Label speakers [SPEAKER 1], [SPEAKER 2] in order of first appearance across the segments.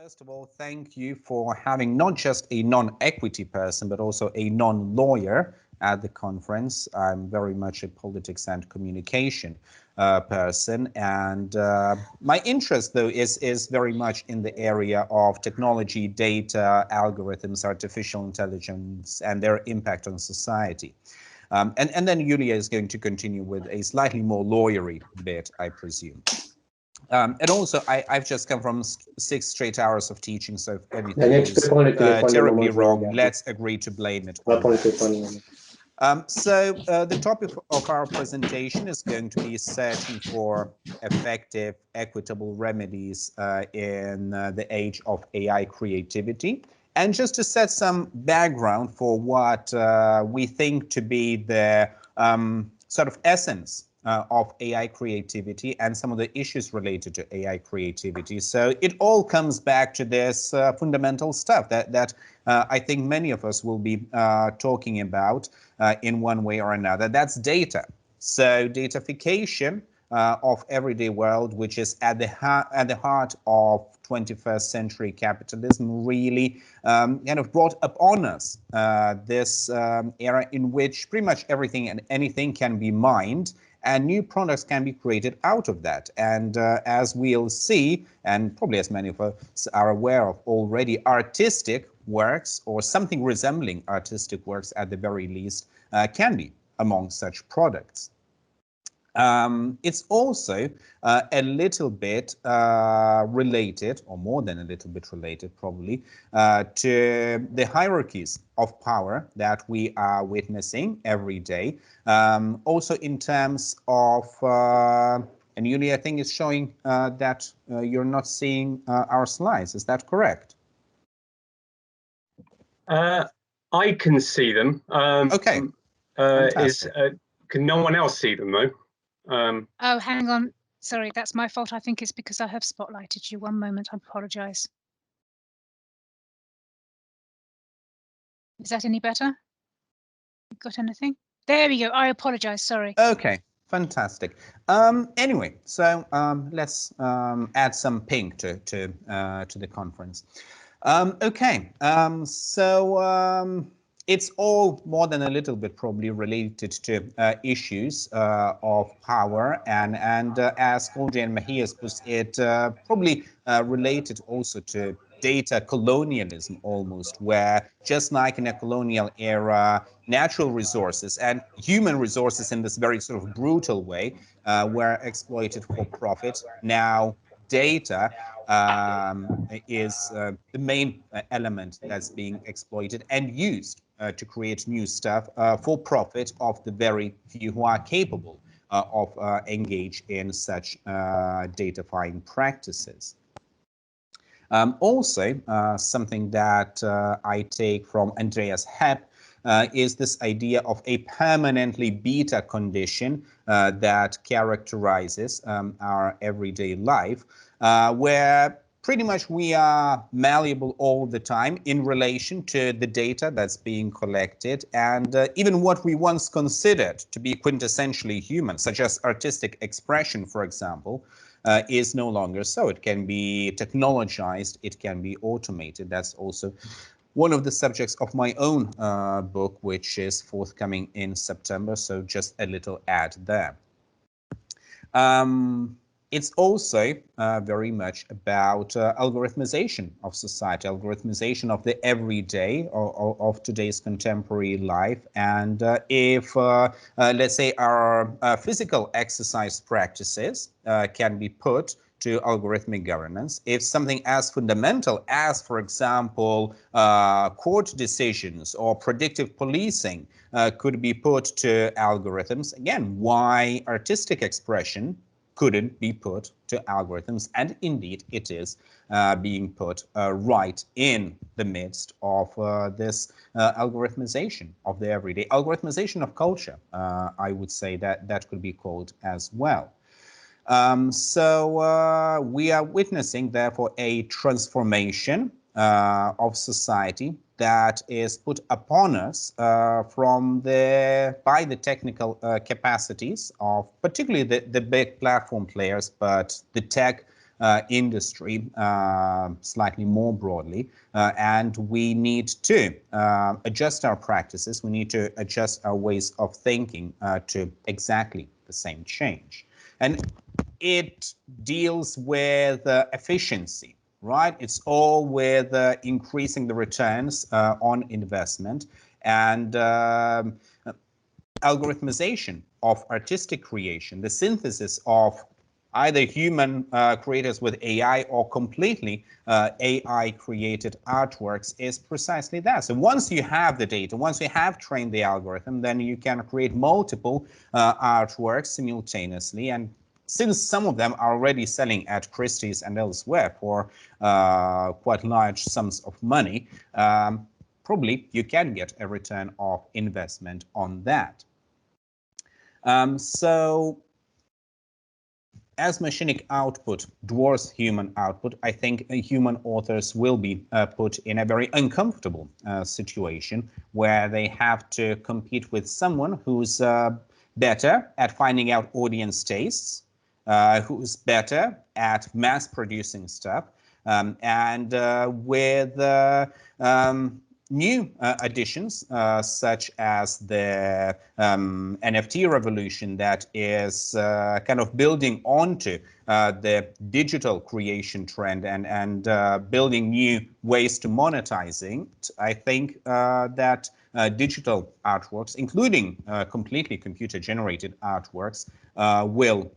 [SPEAKER 1] First of all, thank you for having not just a non-equity person, but also a non-lawyer at the conference. I'm very much a politics and communication person, and my interest, though, is very much in the area of technology, data, algorithms, artificial intelligence, and their impact on society. And then Julija is going to continue with a slightly more lawyery bit, I presume. And also, I've just come from 6 straight hours of teaching, so if anything is terribly wrong, let's agree to blame it on that. The topic of our presentation is going to be searching for effective, equitable remedies in the age of AI creativity. And just to set some background for what we think to be the sort of essence of AI creativity and some of the issues related to AI creativity. So it all comes back to this fundamental stuff that I think many of us will be talking about in one way or another. That's data. So datafication of everyday world, which is at the heart of 21st century capitalism, really kind of brought upon us this era in which pretty much everything and anything can be mined, and new products can be created out of that. And as we'll see, and probably as many of us are aware of already, artistic works, or something resembling artistic works at the very least, can be among such products. It's also a little bit related, or more than a little bit related probably, to the hierarchies of power that we are witnessing every day. Also in terms of, and Julija, I think is showing that you're not seeing our slides. Is that correct?
[SPEAKER 2] I can see them.
[SPEAKER 1] Okay.
[SPEAKER 2] Can no one else see them though?
[SPEAKER 3] Oh, hang on. Sorry, that's my fault. I think it's because I have spotlighted you. One moment, I apologize. Is that any better? Got anything? There we go. I apologize. Sorry.
[SPEAKER 1] Okay, fantastic. Anyway, so let's add some pink to the conference. Okay, it's all more than a little bit probably related to issues of power, and as Julija and Matthias put it, probably related also to data colonialism almost, where just like in a colonial era, natural resources and human resources in this very sort of brutal way were exploited for profit. Now data is the main element that's being exploited and used to create new stuff for profit of the very few who are capable of engage in such datafying practices. Also, something that I take from Andreas Hepp is this idea of a permanently beta condition that characterizes our everyday life, where pretty much we are malleable all the time in relation to the data that's being collected, and even what we once considered to be quintessentially human, such as artistic expression, for example, is no longer so. It can be technologized, it can be automated. That's also one of the subjects of my own book, which is forthcoming in September, so just a little ad there. It's also very much about algorithmization of society, algorithmization of the everyday of today's contemporary life. And if, let's say, our physical exercise practices can be put to algorithmic governance, if something as fundamental as, for example, court decisions or predictive policing could be put to algorithms, again, why artistic expression couldn't be put to algorithms? And indeed, it is being put right in the midst of this algorithmization of the everyday, algorithmization of culture, I would say that could be called as well. We are witnessing, therefore, a transformation of society that is put upon us by the technical capacities of particularly the big platform players, but the tech industry slightly more broadly, and we need to adjust our practices. We need to adjust our ways of thinking to exactly the same change. And it deals with efficiency, right? It's all with increasing the returns on investment and algorithmization of artistic creation, the synthesis of either human creators with AI or completely AI-created artworks is precisely that. So once you have the data, once you have trained the algorithm, then you can create multiple artworks simultaneously. And since some of them are already selling at Christie's and elsewhere for quite large sums of money, probably you can get a return of investment on that. So as machinic output dwarfs human output, I think human authors will be put in a very uncomfortable situation where they have to compete with someone who's better at finding out audience tastes, who's better at mass producing stuff, and with new additions such as the NFT revolution that is kind of building onto the digital creation trend and building new ways to monetizing. I think that digital artworks, including completely computer-generated artworks, will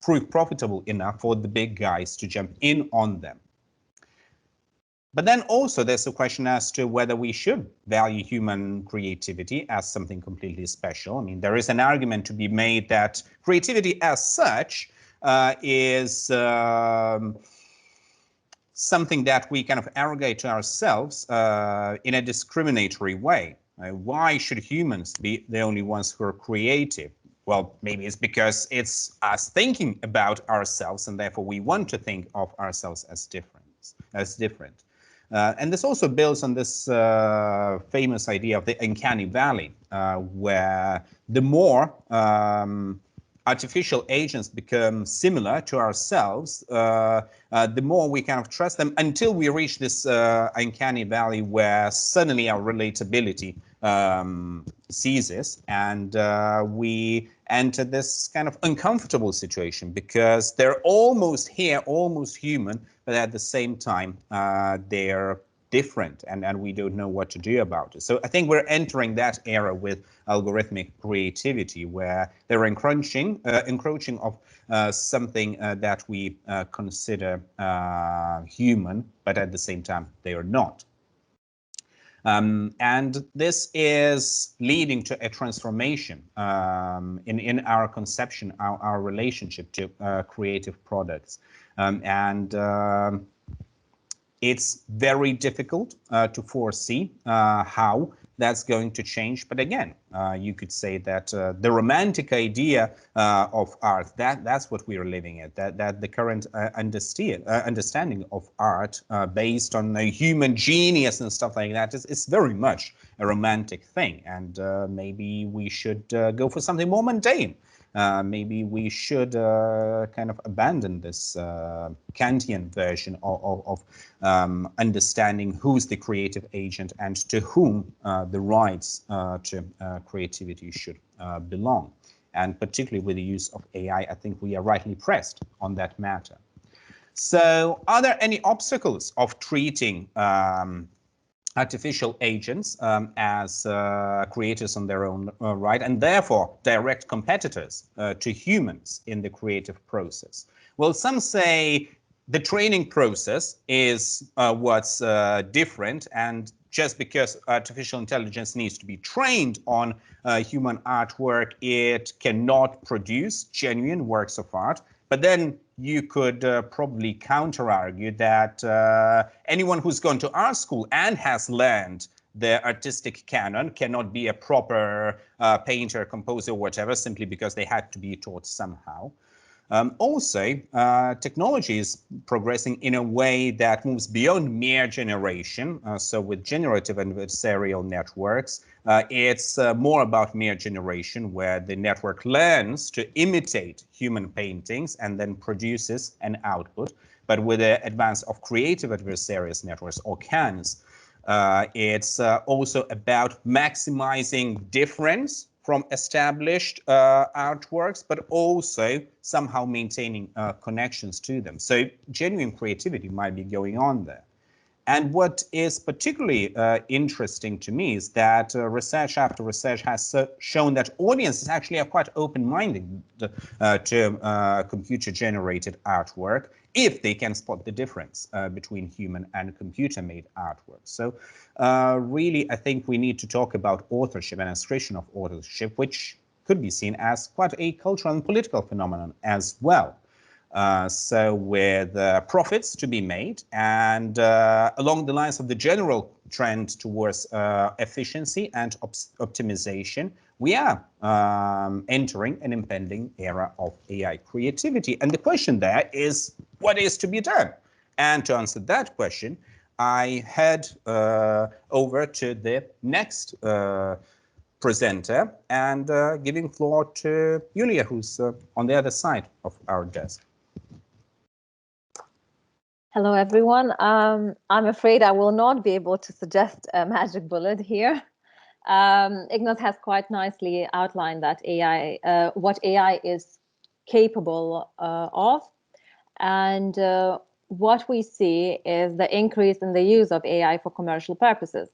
[SPEAKER 1] prove profitable enough for the big guys to jump in on them. But then also there's a question as to whether we should value human creativity as something completely special. I mean, there is an argument to be made that creativity as such is something that we kind of arrogate to ourselves in a discriminatory way. Why should humans be the only ones who are creative? Well, maybe it's because it's us thinking about ourselves, and therefore we want to think of ourselves as different. And this also builds on this famous idea of the uncanny valley, where the more artificial agents become similar to ourselves, the more we kind of trust them until we reach this uncanny valley where suddenly our relatability ceases and we enter this kind of uncomfortable situation because they're almost here, almost human, but at the same time they're different and we don't know what to do about it. So I think we're entering that era with algorithmic creativity where they're encroaching of something that we consider human, but at the same time they are not. And this is leading to a transformation in our conception, our relationship to creative products. It's very difficult to foresee how that's going to change. But again, you could say that the romantic idea of art, that's what we are living at, that the current understanding of art based on the human genius and stuff like that is very much a romantic thing. And maybe we should go for something more mundane. Maybe we should kind of abandon this Kantian version of understanding who's the creative agent and to whom the rights to creativity should belong. And particularly with the use of AI, I think we are rightly pressed on that matter. So are there any obstacles of treating artificial agents as creators on their own right, and therefore direct competitors to humans in the creative process? Well, some say the training process is what's different, and just because artificial intelligence needs to be trained on human artwork, it cannot produce genuine works of art. But then you could probably counter-argue that anyone who's gone to art school and has learned the artistic canon cannot be a proper painter, composer, whatever, simply because they had to be taught somehow. Technology is progressing in a way that moves beyond mere generation. So with generative adversarial networks, it's more about mere generation, where the network learns to imitate human paintings and then produces an output. But with the advance of creative adversarial networks, or CANs, it's also about maximizing difference from established artworks, but also somehow maintaining connections to them. So genuine creativity might be going on there. And what is particularly interesting to me is that research after research has shown that audiences actually are quite open-minded to computer-generated artwork if they can spot the difference between human and computer-made artwork. So really, I think we need to talk about authorship and assertion of authorship, which could be seen as quite a cultural and political phenomenon as well. So with profits to be made, and along the lines of the general trend towards efficiency and optimization, we are entering an impending era of AI creativity. And the question there is, what is to be done? And to answer that question, I head over to the next presenter and giving floor to Julija, who's on the other side of our desk.
[SPEAKER 4] Hello, everyone. I'm afraid I will not be able to suggest a magic bullet here. Ignas has quite nicely outlined that AI, what AI is capable of, and what we see is the increase in the use of AI for commercial purposes.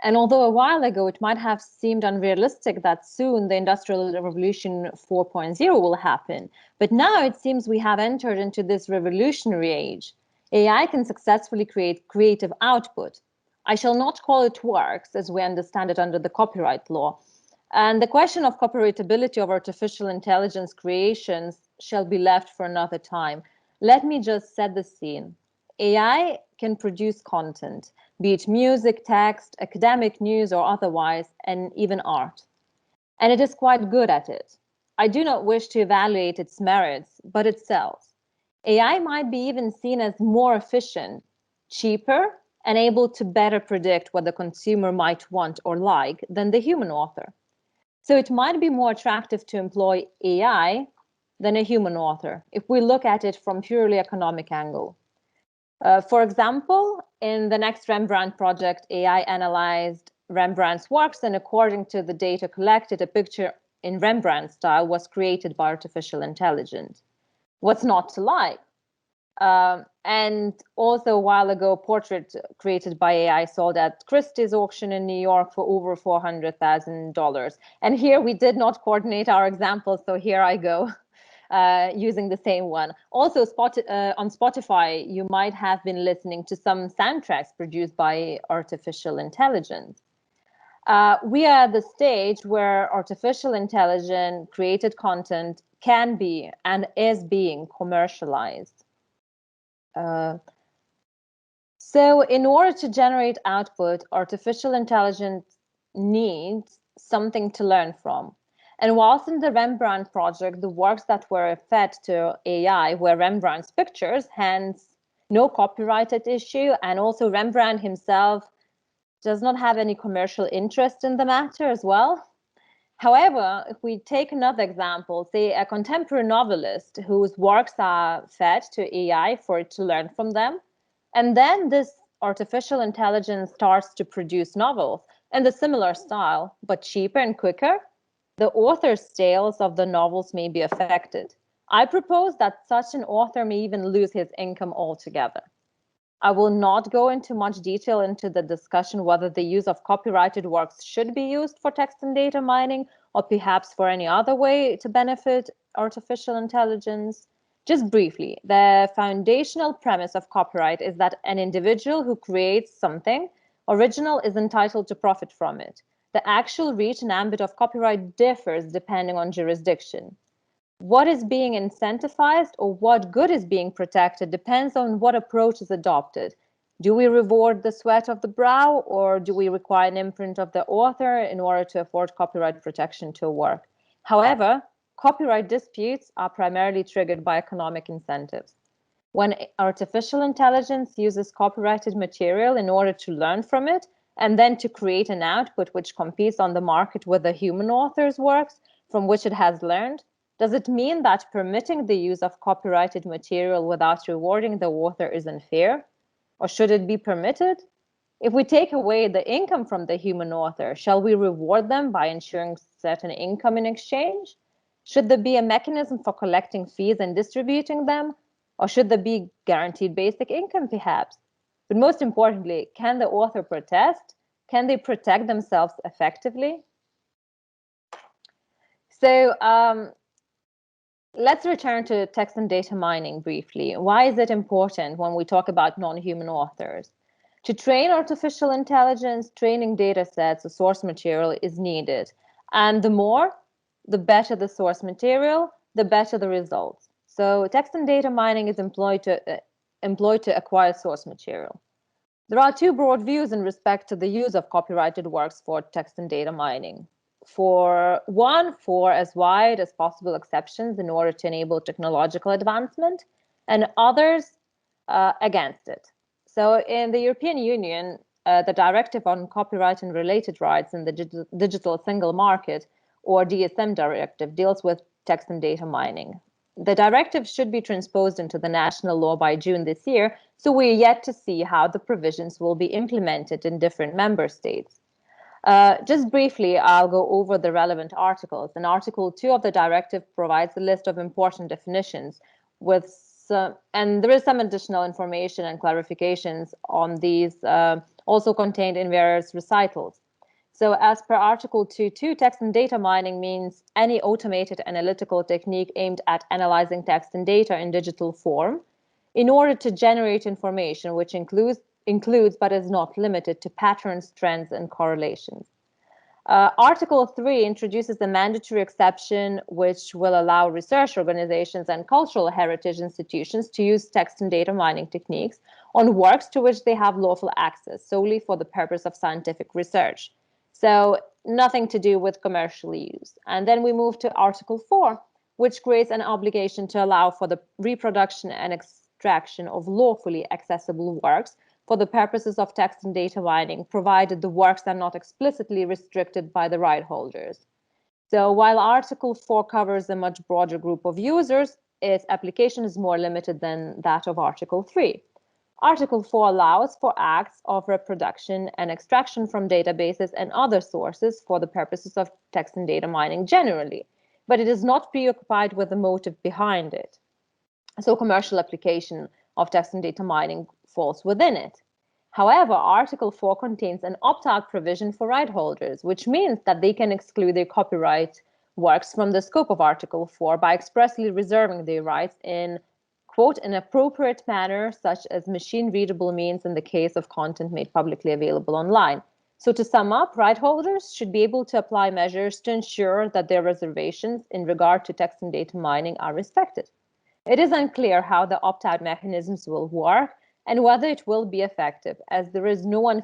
[SPEAKER 4] And although a while ago it might have seemed unrealistic that soon the Industrial Revolution 4.0 will happen, but now it seems we have entered into this revolutionary age. AI can successfully create creative output. I shall not call it works as we understand it under the copyright law. And the question of copyrightability of artificial intelligence creations shall be left for another time. Let me just set the scene. AI can produce content, be it music, text, academic news, or otherwise, and even art. And it is quite good at it. I do not wish to evaluate its merits, but it sells. AI might be even seen as more efficient, cheaper, and able to better predict what the consumer might want or like than the human author. So it might be more attractive to employ AI than a human author, if we look at it from purely economic angle. For example, in the next Rembrandt project, AI analyzed Rembrandt's works, and according to the data collected, a picture in Rembrandt style was created by artificial intelligence. What's not to like? And also a while ago, a portrait created by AI sold at Christie's auction in New York for over $400,000. And here we did not coordinate our examples, so here I go, using the same one. Also, on Spotify, you might have been listening to some soundtracks produced by artificial intelligence. We are at the stage where artificial intelligence created content can be and is being commercialized. So in order to generate output, artificial intelligence needs something to learn from. And whilst in the Rembrandt project, the works that were fed to AI were Rembrandt's pictures, hence no copyrighted issue, and also Rembrandt himself does not have any commercial interest in the matter as well. However, if we take another example, say a contemporary novelist whose works are fed to AI for it to learn from them, and then this artificial intelligence starts to produce novels in the similar style, but cheaper and quicker, the author's sales of the novels may be affected. I propose that such an author may even lose his income altogether. I will not go into much detail into the discussion whether the use of copyrighted works should be used for text and data mining or perhaps for any other way to benefit artificial intelligence. Just briefly, the foundational premise of copyright is that an individual who creates something original is entitled to profit from it. The actual reach and ambit of copyright differs depending on jurisdiction. What is being incentivized or what good is being protected depends on what approach is adopted. Do we reward the sweat of the brow, or do we require an imprint of the author in order to afford copyright protection to a work? However, copyright disputes are primarily triggered by economic incentives. When artificial intelligence uses copyrighted material in order to learn from it, and then to create an output which competes on the market with the human author's works from which it has learned, does it mean that permitting the use of copyrighted material without rewarding the author is unfair? Or should it be permitted? If we take away the income from the human author, shall we reward them by ensuring certain income in exchange? Should there be a mechanism for collecting fees and distributing them? Or should there be guaranteed basic income, perhaps? But most importantly, can the author protest? Can they protect themselves effectively? So let's return to text and data mining briefly. Why is it important when we talk about non-human authors? To train artificial intelligence, training data sets or source material is needed. And the better the source material, the better the results. So text and data mining is employed to acquire source material. There are two broad views in respect to the use of copyrighted works for text and data mining. For as wide as possible exceptions in order to enable technological advancement, and others against it. So in the European Union, the Directive on Copyright and Related Rights in the Digital Single Market, or DSM Directive, deals with text and data mining. The directive should be transposed into the national law by June this year, so we're yet to see how the provisions will be implemented in different member states. Just briefly, I'll go over the relevant articles. And Article 2 of the directive provides a list of important definitions and there is some additional information and clarifications on these also contained in various recitals. So as per Article 2.2, text and data mining means any automated analytical technique aimed at analyzing text and data in digital form in order to generate information which includes but is not limited to patterns, trends, and correlations. Article 3 introduces a mandatory exception which will allow research organizations and cultural heritage institutions to use text and data mining techniques on works to which they have lawful access solely for the purpose of scientific research. So nothing to do with commercial use. And then we move to Article 4, which creates an obligation to allow for the reproduction and extraction of lawfully accessible works for the purposes of text and data mining, provided the works are not explicitly restricted by the right holders. So while Article 4 covers a much broader group of users, its application is more limited than that of Article 3. Article 4 allows for acts of reproduction and extraction from databases and other sources for the purposes of text and data mining generally, but it is not preoccupied with the motive behind it. So commercial application of text and data mining falls within it. However, Article 4 contains an opt-out provision for right holders, which means that they can exclude their copyright works from the scope of Article 4 by expressly reserving their rights in, quote, an appropriate manner, such as machine-readable means in the case of content made publicly available online. So to sum up, right holders should be able to apply measures to ensure that their reservations in regard to text and data mining are respected. It is unclear how the opt-out mechanisms will work and whether it will be effective, as there is no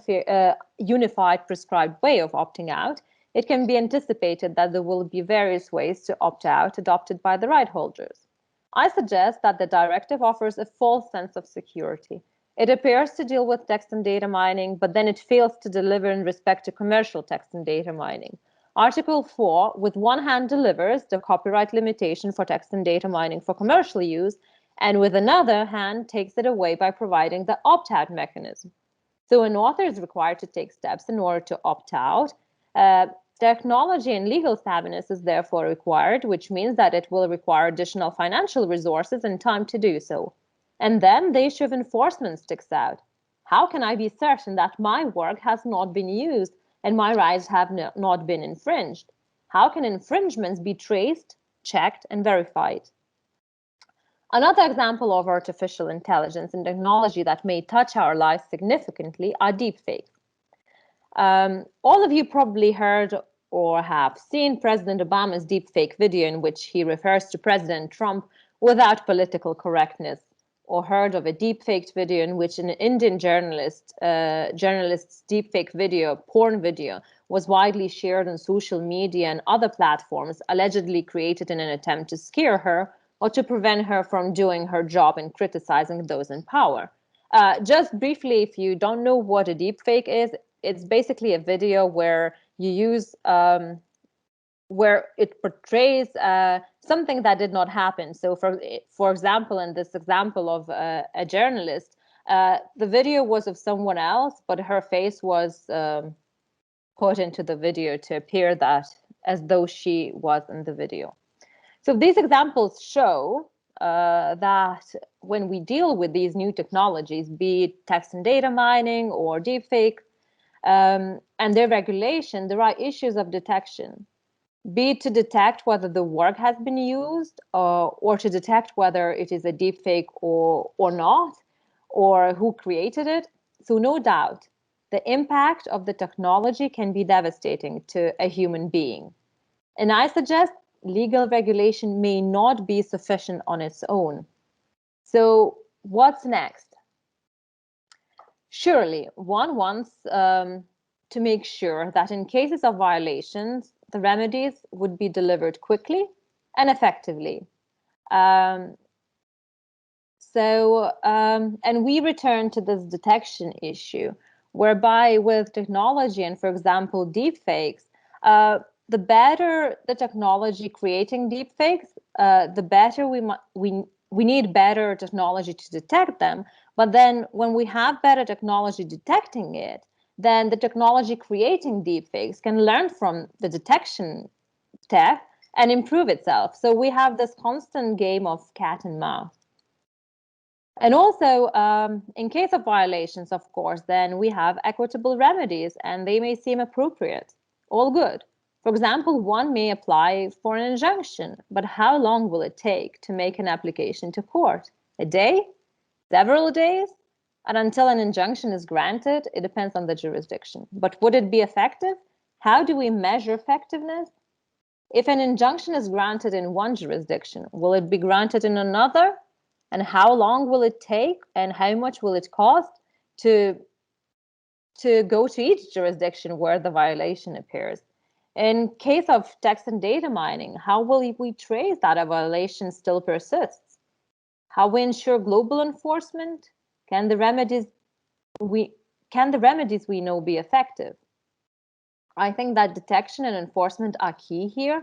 [SPEAKER 4] unified prescribed way of opting out. It can be anticipated that there will be various ways to opt out adopted by the right holders. I suggest that the directive offers a false sense of security. It appears to deal with text and data mining, but then it fails to deliver in respect to commercial text and data mining. Article 4, with one hand, delivers the copyright limitation for text and data mining for commercial use, and with another hand, takes it away by providing the opt-out mechanism. So an author is required to take steps in order to opt out. Technology and legal savviness is therefore required, which means that it will require additional financial resources and time to do so. And then the issue of enforcement sticks out. How can I be certain that my work has not been used and my rights have not been infringed? How can infringements be traced, checked, and verified? Another example of artificial intelligence and technology that may touch our lives significantly are deepfakes. All of you probably heard or have seen President Obama's deepfake video in which he refers to President Trump without political correctness, or heard of a deepfaked video in which an Indian journalist's deepfake video, porn video, was widely shared on social media and other platforms, allegedly created in an attempt to scare her or to prevent her from doing her job and criticizing those in power. Just briefly, if you don't know what a deepfake is, it's basically a video where you use where it portrays something that did not happen. So for example, in this example of a journalist, the video was of someone else, but her face was put into the video to appear that as though she was in the video. So these examples show that when we deal with these new technologies, be it text and data mining or deepfake, and their regulation, there are issues of detection, be it to detect whether the work has been used or to detect whether it is a deepfake or not, or who created it. So no doubt, the impact of the technology can be devastating to a human being. And I suggest legal regulation may not be sufficient on its own. So what's next? Surely, one wants to make sure that in cases of violations, the remedies would be delivered quickly and effectively. And we return to this detection issue, whereby with technology and, for example, deepfakes, the better the technology creating deepfakes, the better we need better technology to detect them. But then when we have better technology detecting it, then the technology creating deepfakes can learn from the detection tech and improve itself. So we have this constant game of cat and mouse. And also, in case of violations, of course, then we have equitable remedies, and they may seem appropriate. All good. For example, one may apply for an injunction, but how long will it take to make an application to court? A day? Several days? And until an injunction is granted, it depends on the jurisdiction. But would it be effective? How do we measure effectiveness? If an injunction is granted in one jurisdiction, will it be granted in another? And how long will it take? And how much will it cost to go to each jurisdiction where the violation appears? In case of text and data mining, how will we trace that a violation still persists? How we ensure global enforcement? Can the remedies we know be effective? I think that detection and enforcement are key here.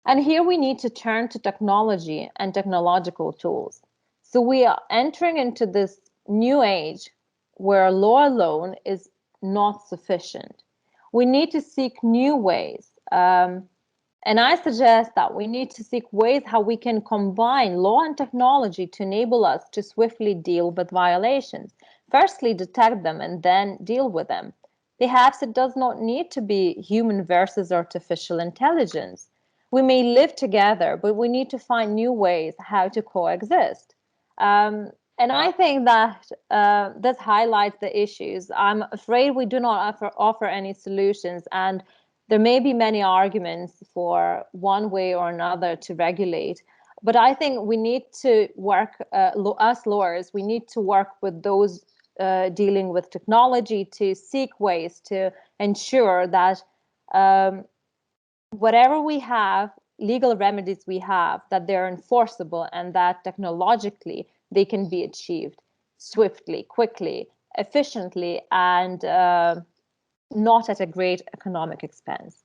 [SPEAKER 4] And here we need to turn to technology and technological tools. So we are entering into this new age where law alone is not sufficient. We need to seek new ways. And I suggest that we need to seek ways how we can combine law and technology to enable us to swiftly deal with violations. Firstly, detect them and then deal with them. Perhaps it does not need to be human versus artificial intelligence. We may live together, but we need to find new ways how to coexist. And I think that this highlights the issues. I'm afraid we do not offer any solutions, and there may be many arguments for one way or another to regulate. But I think we need to work, us lawyers, we need to work with those dealing with technology to seek ways to ensure that whatever we have, legal remedies we have, that they're enforceable and that technologically they can be achieved swiftly, quickly, efficiently, and not at a great economic expense.